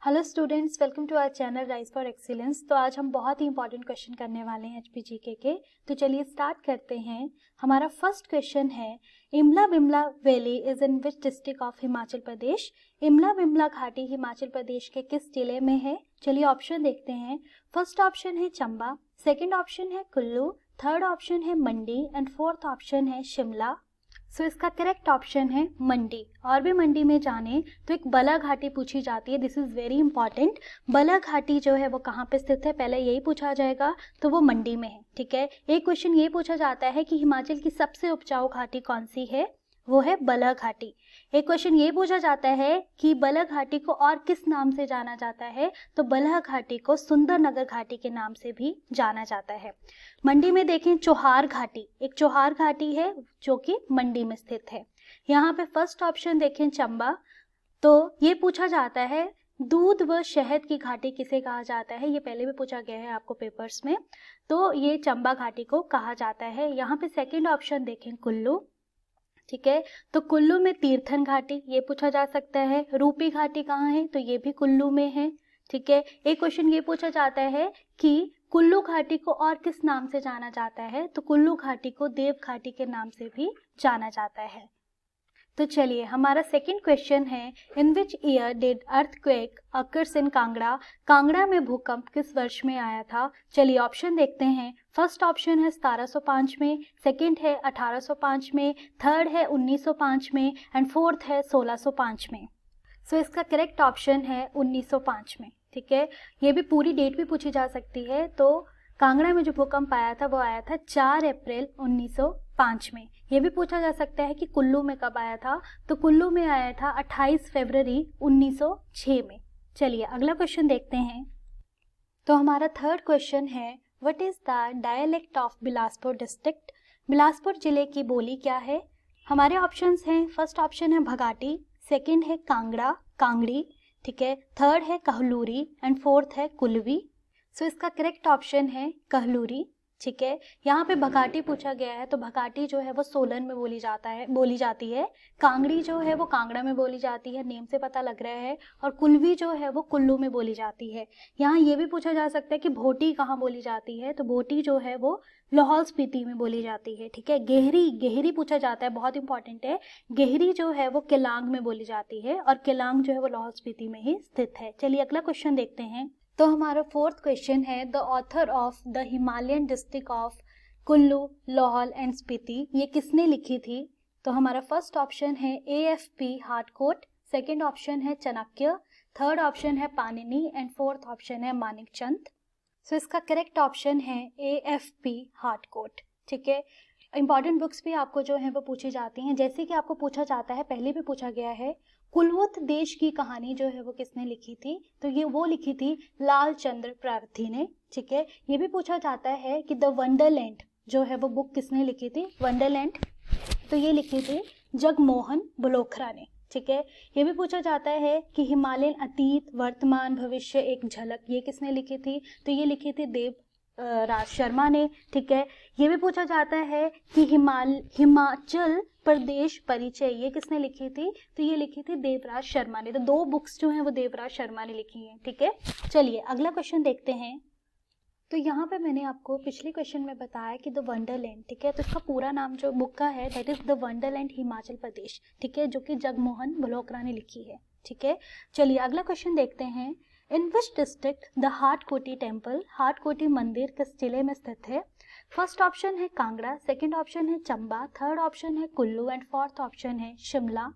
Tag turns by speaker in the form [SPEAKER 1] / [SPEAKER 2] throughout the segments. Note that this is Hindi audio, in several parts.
[SPEAKER 1] Hello students, welcome to our channel rise for excellence. तो आज हम बहुत ही इंपॉर्टेंट क्वेश्चन करने वाले हैं एचपीजीके के। तो चलिए स्टार्ट करते हैं। हमारा फर्स्ट क्वेश्चन है, Imla Bimla valley is in which district of Himachal Pradesh. Imla Bimla घाटी हिमाचल प्रदेश के किस जिले में है? चलिए ऑप्शन देखते हैं। फर्स्ट ऑप्शन है चंबा, सेकेंड ऑप्शन है कुल्लू, थर्ड ऑप्शन है मंडी एंड फोर्थ ऑप्शन है शिमला। सो इसका करेक्ट ऑप्शन है मंडी। और भी मंडी में जाने तो एक बला घाटी पूछी जाती है, दिस इज वेरी इंपॉर्टेंट। बला घाटी जो है वो कहाँ पे स्थित है, पहले यही पूछा जाएगा, तो वो मंडी में है। ठीक है, एक क्वेश्चन ये पूछा जाता है कि हिमाचल की सबसे उपजाऊ घाटी कौन सी है, वो है बला घाटी। एक क्वेश्चन ये पूछा जाता है कि बला घाटी को और किस नाम से जाना जाता है, तो बला घाटी को सुंदरनगर घाटी के नाम से भी जाना जाता है। मंडी में देखें चौहार घाटी, एक चौहार घाटी है जो कि मंडी में स्थित है। यहाँ पे फर्स्ट ऑप्शन देखें चंबा, तो ये पूछा जाता है दूध व शहद की घाटी किसे कहा जाता है, ये पहले भी पूछा गया है आपको पेपर्स में, तो ये चंबा घाटी को कहा जाता है। यहाँ पे सेकेंड ऑप्शन देखें कुल्लू। ठीक है, तो कुल्लू में तीर्थन घाटी, ये पूछा जा सकता है। रूपी घाटी कहाँ है, तो ये भी कुल्लू में है। ठीक है, एक क्वेश्चन ये पूछा जाता है कि कुल्लू घाटी को और किस नाम से जाना जाता है, तो कुल्लू घाटी को देव घाटी के नाम से भी जाना जाता है। तो चलिए हमारा सेकंड क्वेश्चन है, in which year did earthquake occurs in Kangra. Kangra में भूकंप किस वर्ष में आया था? चलिए ऑप्शन देखते हैं। फर्स्ट ऑप्शन है 1705 में, सेकंड है 1805 में, थर्ड है 1905 में एंड फोर्थ है 1605 में। सो इसका करेक्ट ऑप्शन है 1905 में। ठीक है, ये भी पूरी डेट भी पूछी जा सकती है। तो कांगड़ा में जो भूकंप आया था वो आया था 4 अप्रैल 1905 में। ये भी पूछा जा सकता है कि कुल्लू में कब आया था, तो कुल्लू में आया था 28 फरवरी 1906 में। चलिए अगला क्वेश्चन देखते हैं। तो हमारा थर्ड क्वेश्चन है, what is the dialect of Bilaspur district. Bilaspur जिले की बोली क्या है? हमारे ऑप्शंस हैं, फर्स्ट ऑप्शन है भगाटी, सेकेंड है कांगड़ा कांगड़ी, ठीक है, थर्ड है कहलूरी एंड फोर्थ है कुल्लवी। सो इसका करेक्ट ऑप्शन है कहलूरी। ठीक है, यहाँ पे भगाटी पूछा गया है, तो भगाटी जो है वो सोलन में बोली जाती है। कांगड़ी जो है वो कांगड़ा में बोली जाती है, नेम से पता लग रहा है। और कुल्लवी जो है वो कुल्लू में बोली जाती है। यहाँ ये भी पूछा जा सकता है कि भोटी कहाँ बोली जाती है, तो भोटी जो है वो लाहौल स्पीति में बोली जाती है। ठीक है, गेहरी पूछा जाता है, बहुत इंपॉर्टेंट है। गेहरी जो है वो केलांग में बोली जाती है और केलांग जो है वो लाहौल स्पीति में ही स्थित है। चलिए अगला क्वेश्चन देखते हैं। तो हमारा फोर्थ क्वेश्चन है, the author of the Himalayan district of Kullu Lahaul and Spiti, ये किसने लिखी थी? तो हमारा फर्स्ट ऑप्शन है AFP हार्डकोट, सेकंड ऑप्शन है चाणक्य, थर्ड ऑप्शन है पाणिनि एंड फोर्थ ऑप्शन है मानिकचंद। सो इसका करेक्ट ऑप्शन है AFP हार्डकोट। ठीक है, इंपॉर्टेंट बुक्स भी आपको जो है वो पूछी जाती हैं, जैसे कि आपको पूछा जाता है, पहले भी पूछा गया है, कुलवत देश की कहानी जो है वो किसने लिखी थी, तो ये वो लिखी थी लाल चंद्र प्रवृत्ति ने। ठीक है, ये भी पूछा जाता है कि द वंडरलैंड जो है वो बुक किसने लिखी थी, वंडरलैंड, तो ये लिखी थी जगमोहन बलोखरा ने। ठीक है, ये भी पूछा जाता है कि हिमालयन अतीत वर्तमान भविष्य एक झलक, ये किसने लिखी थी, तो ये लिखी थी देव राज शर्मा ने। ठीक है, ये भी पूछा जाता है कि हिमाचल प्रदेश परिचय, ये किसने लिखी थी, तो ये लिखी थी देवराज शर्मा ने। तो दो बुक्स जो हैं वो देवराज शर्मा ने लिखी हैं। ठीक है, चलिए अगला क्वेश्चन देखते हैं। तो यहाँ पे मैंने आपको पिछले क्वेश्चन में बताया कि द वंडरलैंड, ठीक है, तो इसका पूरा नाम जो बुक का है that is the wonderland Himachal Pradesh. ठीक है, जो कि जगमोहन बलोकरा ने लिखी है। ठीक है, चलिए अगला क्वेश्चन देखते हैं। In which district the Hatkoti temple, Hatkoti मंदिर किस जिले में स्थित है? फर्स्ट ऑप्शन है कांगड़ा, सेकंड ऑप्शन है चंबा, थर्ड ऑप्शन है कुल्लू एंड फोर्थ ऑप्शन है शिमला।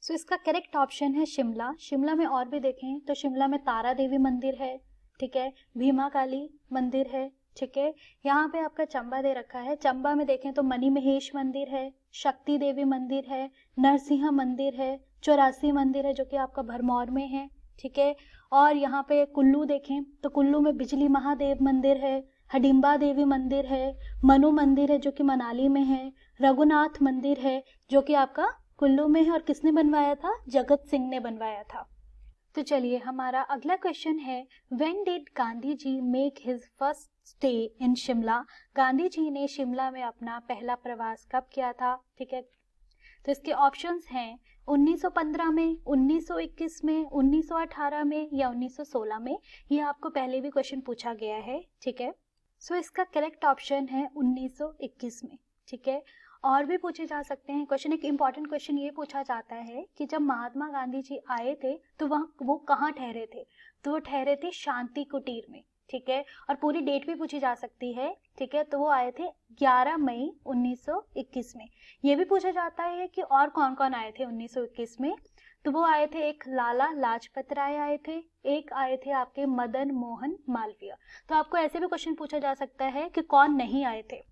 [SPEAKER 1] सो इसका करेक्ट ऑप्शन है शिमला। शिमला में और भी देखें तो शिमला में तारा देवी मंदिर है, ठीक है, भीमा काली मंदिर है। ठीक है, यहाँ पे आपका चंबा दे रखा है, चंबा में देखें तो मणि महेश मंदिर है, शक्ति देवी मंदिर है, नरसिंह मंदिर है, 84 मंदिर है जो कि आपका भरमौर में है। ठीक है, और यहाँ पे कुल्लू देखें तो कुल्लू में बिजली महादेव मंदिर है, हडिम्बा देवी मंदिर है, मनु मंदिर है जो कि मनाली में है, रघुनाथ मंदिर है जो कि आपका कुल्लू में है और किसने बनवाया था, जगत सिंह ने बनवाया था। तो चलिए हमारा अगला क्वेश्चन है, when did Gandhi ji make his first stay in Shimla. Gandhi ji ने शिमला में अपना पहला प्रवास कब किया था? ठीक है, तो इसके ऑप्शंस हैं 1915 में, 1921 में, 1918 में या 1916 में? ये आपको पहले भी क्वेश्चन पूछा गया है, ठीक है। सो इसका करेक्ट ऑप्शन है 1921 में, ठीक है। और भी पूछे जा सकते हैं क्वेश्चन। एक इम्पॉर्टेंट क्वेश्चन ये पूछा जाता है कि जब महात्मा गांधी जी आए थे तो वो कहाँ ठहरे थे? तो वो ठहरे थे शांति कुटीर में, ठीक है। और पूरी डेट भी पूछी जा सकती है, ठीक है। तो वो आए थे 11 मई 1921 में। ये भी पूछा जाता है कि और कौन कौन आए थे 1921 में? तो वो आए थे, एक लाला लाजपत राय आए थे, एक आए थे आपके मदन मोहन मालवीय। तो आपको ऐसे भी क्वेश्चन पूछा जा सकता है कि कौन नहीं आए थे।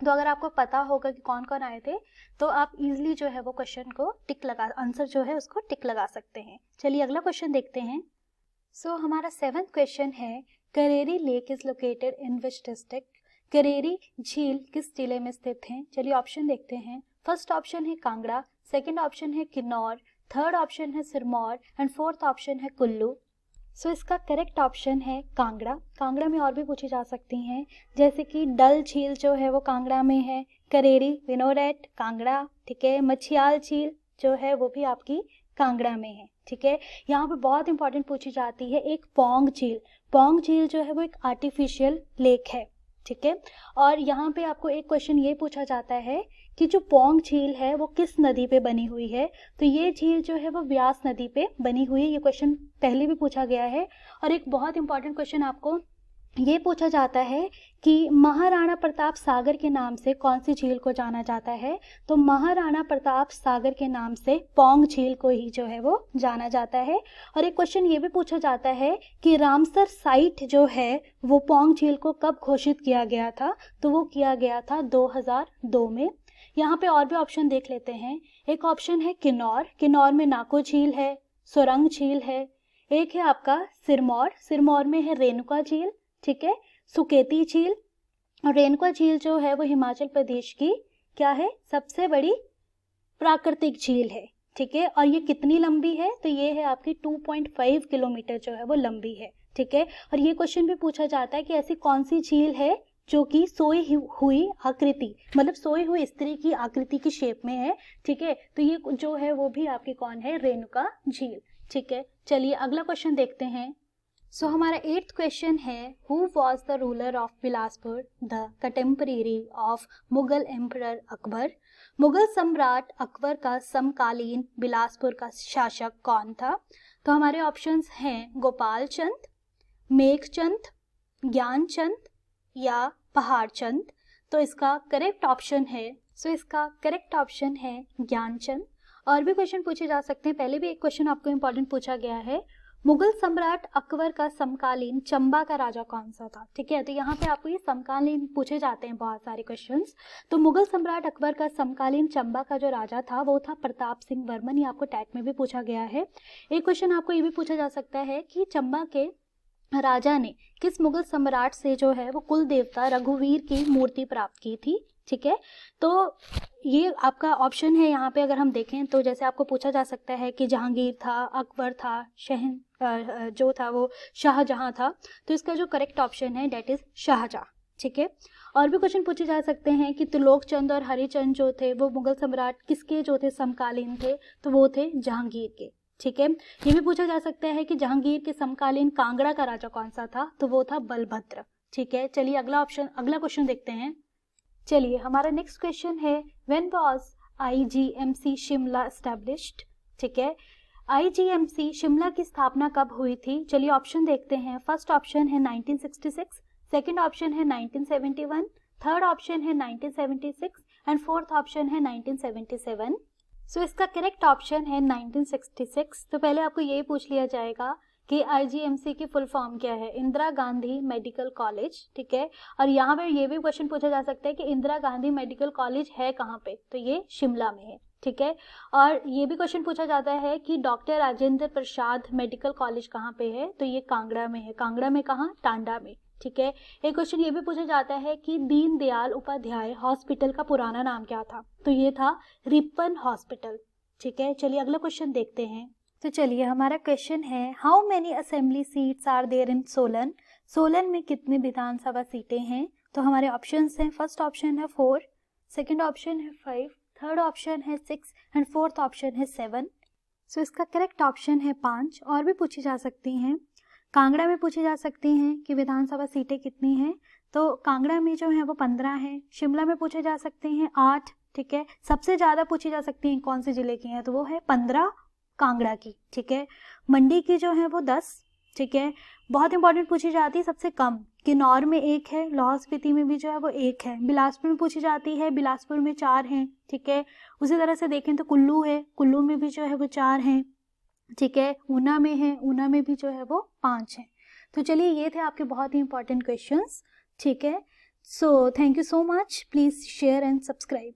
[SPEAKER 1] तो अगर आपको पता होगा कि कौन कौन आए थे तो आप इजीली जो है वो क्वेश्चन को टिक लगा, आंसर जो है उसको टिक लगा सकते हैं। चलिए अगला क्वेश्चन देखते हैं। सो हमारा 7th क्वेश्चन है, Kareri lake is located in which district? Kareri झील किस जिले में स्थित है? चलिए ऑप्शन देखते हैं। फर्स्ट ऑप्शन है कांगड़ा, सेकंड ऑप्शन है किन्नौर, थर्ड ऑप्शन है सिरमौर एंड फोर्थ ऑप्शन है कुल्लू। सो इसका करेक्ट ऑप्शन है कांगड़ा। कांगड़ा में और भी पूछी जा सकती हैं, जैसे कि डल झील जो है वो कांगड़ा में है, करेरी विनोरेट कांगड़ा, ठीक है। मछियाल झील जो है वो भी आपकी कांगड़ा में है, ठीक है। यहाँ पे बहुत इंपॉर्टेंट पूछी जाती है एक पोंग झील। पोंग झील जो है वो एक आर्टिफिशियल लेक है, ठीक है। और यहाँ पे आपको एक क्वेश्चन ये पूछा जाता है कि जो पोंग झील है वो किस नदी पे बनी हुई है? तो ये झील जो है वो व्यास नदी पे बनी हुई है। ये क्वेश्चन पहले भी पूछा गया है। और एक बहुत इंपॉर्टेंट क्वेश्चन आपको ये पूछा जाता है कि महाराणा प्रताप सागर के नाम से कौन सी झील को जाना जाता है? तो महाराणा प्रताप सागर के नाम से पोंग झील को ही जो है वो जाना जाता है। और एक क्वेश्चन ये भी पूछा जाता है कि रामसर साइट जो है वो पोंग झील को कब घोषित किया गया था? तो वो किया गया था 2002 में। यहाँ पे और भी ऑप्शन देख लेते हैं। एक ऑप्शन है किन्नौर, किन्नौर में नाको झील है, सुरंग झील है। एक है आपका सिरमौर, सिरमौर में है रेणुका झील, ठीक है, सुकेती झील। और रेणुका झील जो है वो हिमाचल प्रदेश की क्या है? सबसे बड़ी प्राकृतिक झील है, ठीक है। और ये कितनी लंबी है? तो ये है आपकी 2.5 किलोमीटर जो है वो लंबी है, ठीक है। और ये क्वेश्चन भी पूछा जाता है कि ऐसी कौन सी झील है जो कि सोई हुई आकृति, मतलब सोई हुई स्त्री की आकृति की शेप में है, ठीक है। तो ये जो है वो भी आपकी कौन है? रेणुका झील, ठीक है। चलिए अगला क्वेश्चन देखते हैं। सो हमारा 8th क्वेश्चन है, who was the ruler of Bilaspur, the contemporary of Mughal emperor Akbar? Mughal सम्राट अकबर का समकालीन बिलासपुर का शासक कौन था? तो हमारे ऑप्शंस हैं गोपाल चंद, मेघचंद, ज्ञानचंद या पहाड़चंद। तो इसका करेक्ट ऑप्शन है, इसका करेक्ट ऑप्शन है ज्ञानचंद। और भी क्वेश्चन पूछे जा सकते हैं। पहले भी एक क्वेश्चन आपको इंपॉर्टेंट पूछा गया है, मुगल सम्राट अकबर का समकालीन चंबा का राजा कौन सा था? ठीक है, तो यहाँ पे आपको ये समकालीन पूछे जाते हैं बहुत सारे क्वेश्चंस। तो मुगल सम्राट अकबर का समकालीन चंबा का जो राजा था वो था प्रताप सिंह वर्मन। ये आपको टैट में भी पूछा गया है। एक क्वेश्चन आपको ये भी पूछा जा सकता है कि चंबा के राजा ने किस मुगल सम्राट से जो है वो कुल देवता रघुवीर की मूर्ति प्राप्त की थी? ठीक है, तो ये आपका ऑप्शन है। यहाँ पे अगर हम देखें तो जैसे आपको पूछा जा सकता है कि जहांगीर था, अकबर था, जो था वो शाहजहां था। तो इसका जो करेक्ट ऑप्शन है डेट इज शाहजहां। ठीक है, और भी क्वेश्चन पूछे जा सकते हैं कि त्रिलोक चंद और हरिचंद जो थे वो मुगल सम्राट किसके जो थे समकालीन थे? तो वो थे जहांगीर के। ठीक है, ये भी पूछा जा सकता है कि जहांगीर के समकालीन कांगड़ा का राजा कौन सा था? तो वो था बलभद्र। ठीक है, चलिए अगला क्वेश्चन देखते हैं। चलिए हमारा नेक्स्ट क्वेश्चन है, when was IGMC Shimla established? ठीक है, IGMC शिमला की स्थापना कब हुई थी? चलिए ऑप्शन देखते हैं। फर्स्ट ऑप्शन है 1966, सेकंड ऑप्शन है 1971, थर्ड ऑप्शन है 1976 एंड फोर्थ ऑप्शन है 1977। सो इसका करेक्ट ऑप्शन है 1966। तो पहले आपको यही पूछ लिया जाएगा कि IGMC की फुल फॉर्म क्या है? Indira Gandhi medical college. ठीक है, और यहाँ पे ये भी क्वेश्चन पूछा जा सकता है कि इंदिरा गांधी मेडिकल कॉलेज है कहाँ पे? तो ये शिमला में है। ठीक है, और ये भी क्वेश्चन पूछा जाता है कि doctor Rajendra Prasad medical college कहाँ पे है? तो ये कांगड़ा में है। कांगड़ा में कहाँ? टांडा में। ठीक है, एक क्वेश्चन ये भी पूछा जाता है कि दीनदयाल उपाध्याय हॉस्पिटल का पुराना नाम क्या था? तो ये था रिपन हॉस्पिटल। ठीक है, चलिए अगला क्वेश्चन देखते हैं। तो चलिए हमारा क्वेश्चन है, how many assembly seats are there in Solan? Solan में कितनी विधानसभा सीटें हैं? तो हमारे ऑप्शंस हैं, फर्स्ट ऑप्शन है 4, सेकंड ऑप्शन है 5, थर्ड ऑप्शन है 6 एंड फोर्थ ऑप्शन है 7। सो इसका करेक्ट ऑप्शन है 5। और भी पूछी जा सकती हैं, कांगड़ा में पूछी जा सकती हैं कि विधानसभा सीटें कितनी हैं, तो कांगड़ा में जो है वो 15 हैं। शिमला में पूछे जा सकते हैं 8, ठीक है। सबसे ज़्यादा पूछी जा सकती हैं कौन से ज़िले की हैं, तो वो है 15 कांगड़ा की, ठीक है। मंडी की जो है वो 10, ठीक है। बहुत इंपॉर्टेंट पूछी जाती है सबसे कम, किन्नौर में 1 है, लाहौल स्पीति में भी जो है वो 1 है, बिलासपुर में पूछी जाती है, बिलासपुर में 4 हैं, ठीक है। उसी तरह से देखें तो कुल्लू है, कुल्लू में भी जो है वो 4 हैं, ठीक है। ऊना में है, ऊना में भी जो है वो 5 हैं। तो चलिए ये थे आपके बहुत ही इंपॉर्टेंट क्वेश्चंस, ठीक है। So thank you so much, please share and subscribe.